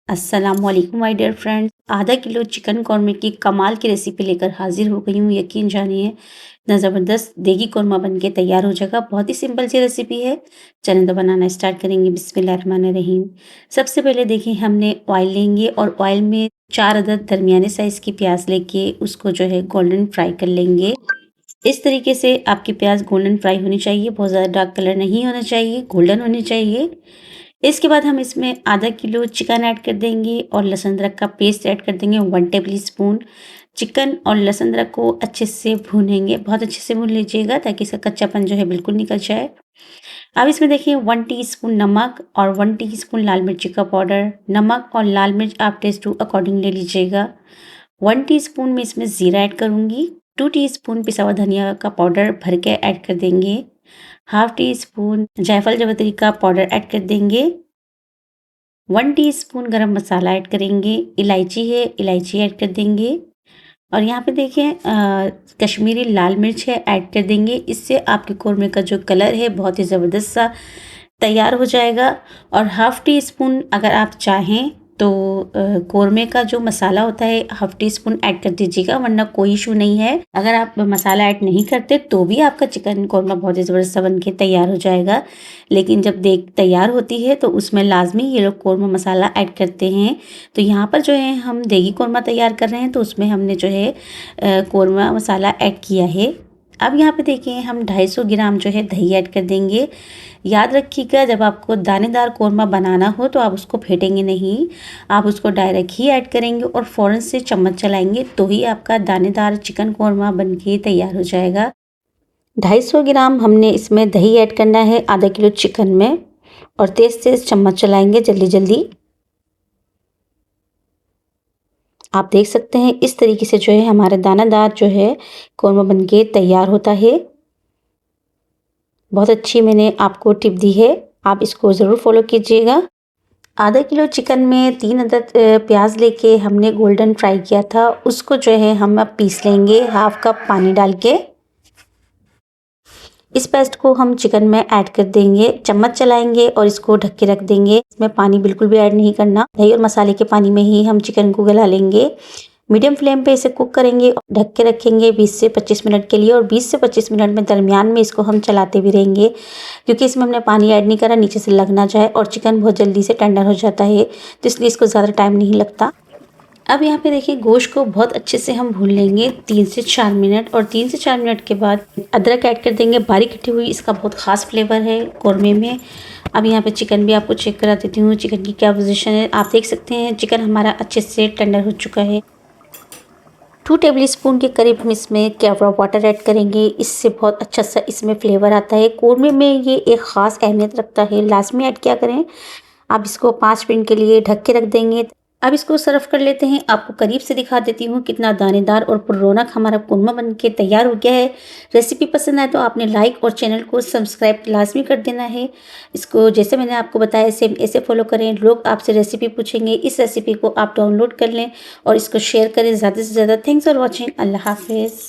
अस्सलामुअलैकुम my dear friends. आधा kilo chicken कौरमे की कमाल की रेसिपी लेकर हाजिर हो गई हूँ। यकीन जानिए इतना ज़बरदस्त देगी कौरमा बन के तैयार हो जाएगा। बहुत ही सिंपल सी रेसिपी है। चलें तो बनाना स्टार्ट करेंगे। बिस्मिल्लाहिर्रहमानिर्रहीम। सबसे पहले देखिए हमने ऑयल लेंगे और ऑयल में 4 अदद दरमियाने साइज़ की प्याज लेके उसको जो है गोल्डन फ्राई कर लेंगे। इस तरीके से आपकी प्याज गोल्डन फ्राई होनी चाहिए, बहुत ज़्यादा डार्क कलर नहीं होना चाहिए, गोल्डन होनी चाहिए। इसके बाद हम इसमें आधा किलो चिकन ऐड कर देंगे और लहसुन अदरक का पेस्ट ऐड कर देंगे 1 टेबल स्पून। चिकन और लहसुन अदरक को अच्छे से भूनेंगे, बहुत अच्छे से भून लीजिएगा ताकि इसका कच्चापन जो है बिल्कुल निकल जाए। अब इसमें देखिए 1 टीस्पून नमक और 1 टीस्पून लाल मिर्ची का पाउडर। नमक और लाल मिर्च आप टेस्ट टू अकॉर्डिंग ले लीजिएगा। 1 टीस्पून में इसमें ज़ीरा ऐड करूँगी। 2 टीस्पून पिसा हुआ धनिया का पाउडर भर के ऐड कर देंगे। हाफ टी स्पून जायफल जावित्री का पाउडर ऐड कर देंगे। 1 टीस्पून गरम मसाला ऐड करेंगे। इलायची है, इलायची ऐड कर देंगे और यहाँ पे देखिए कश्मीरी लाल मिर्च है, ऐड कर देंगे। इससे आपके कौरमे का जो कलर है बहुत ही ज़बरदस्त सा तैयार हो जाएगा। और हाफ टी स्पून अगर आप चाहें तो कौरमे का जो मसाला होता है हाफ टी स्पून ऐड कर दीजिएगा, वरना कोई इशू नहीं है। अगर आप मसाला ऐड नहीं करते तो भी आपका चिकन कौरमा बहुत ही ज़बरदस्त बन के तैयार हो जाएगा। लेकिन जब देख तैयार होती है तो उसमें लाजमी ये लोग कौरमा मसाला ऐड करते हैं। तो यहाँ पर जो है हम देगी कौरमा तैयार कर रहे हैं तो उसमें हमने जो है कौरमा मसाला ऐड किया है। अब यहाँ पे देखिए हम 250 ग्राम जो है दही ऐड कर देंगे। याद रखिएगा जब आपको दानेदार कौरमा बनाना हो तो आप उसको फेंटेंगे नहीं, आप उसको डायरेक्ट ही ऐड करेंगे और फ़ौरन से चम्मच चलाएंगे तो ही आपका दानेदार चिकन कौरमा बन के तैयार हो जाएगा। 250 ग्राम हमने इसमें दही ऐड करना है आधा किलो चिकन में और तेज़-तेज़ चम्मच चलाएंगे जल्दी-जल्दी। आप देख सकते हैं इस तरीके से जो है हमारा दानादार जो है कौरमा बन के तैयार होता है। बहुत अच्छी मैंने आपको टिप दी है, आप इसको ज़रूर फॉलो कीजिएगा। आधा किलो चिकन में 3 अदद प्याज लेके हमने गोल्डन फ्राई किया था, उसको जो है हम अब पीस लेंगे हाफ कप पानी डाल के। इस पेस्ट को हम चिकन में ऐड कर देंगे, चम्मच चलाएंगे और इसको ढक के रख देंगे। इसमें पानी बिल्कुल भी ऐड नहीं करना, दही और मसाले के पानी में ही हम चिकन को गला लेंगे। मीडियम फ्लेम पे इसे कुक करेंगे, ढक के रखेंगे 20 से 25 मिनट के लिए और 20 से 25 मिनट में दरमियान में इसको हम चलाते भी रहेंगे, क्योंकि इसमें हमने पानी ऐड नहीं करा नीचे से लग ना जाए और चिकन बहुत जल्दी से टेंडर हो जाता है, तो इसलिए इसको ज़्यादा टाइम नहीं लगता। अब यहाँ पे देखिए गोश्त को बहुत अच्छे से हम भून लेंगे 3 से 4 मिनट और 3 से 4 मिनट के बाद अदरक ऐड कर देंगे बारीक कटी हुई। इसका बहुत ख़ास फ्लेवर है कौरमे में। अब यहाँ पे चिकन भी आपको चेक करा देती हूँ, चिकन की क्या पोजीशन है। आप देख सकते हैं चिकन हमारा अच्छे से टेंडर हो चुका है। 2 टेबल स्पून के करीब हम इसमें केवड़ा वाटर ऐड करेंगे, इससे बहुत अच्छा सा इसमें फ्लेवर आता है। कौरमे में ये एक ख़ास अहमियत रखता है, लाजमी ऐड क्या करें। आप इसको 5 मिनट के लिए ढक के रख देंगे। अब इसको सर्व कर लेते हैं। आपको करीब से दिखा देती हूँ कितना दानेदार और पुररौनक हमारा कौरमा बन के तैयार हो गया है। रेसिपी पसंद आए तो आपने लाइक और चैनल को सब्सक्राइब लाजमी कर देना है। इसको जैसे मैंने आपको बताया सेम ऐसे फॉलो करें। लोग आपसे रेसिपी पूछेंगे, इस रेसिपी को आप डाउनलोड कर लें और इसको शेयर करें ज़्यादा से ज़्यादा। Thanks for watching. अल्लाह हाफिज़।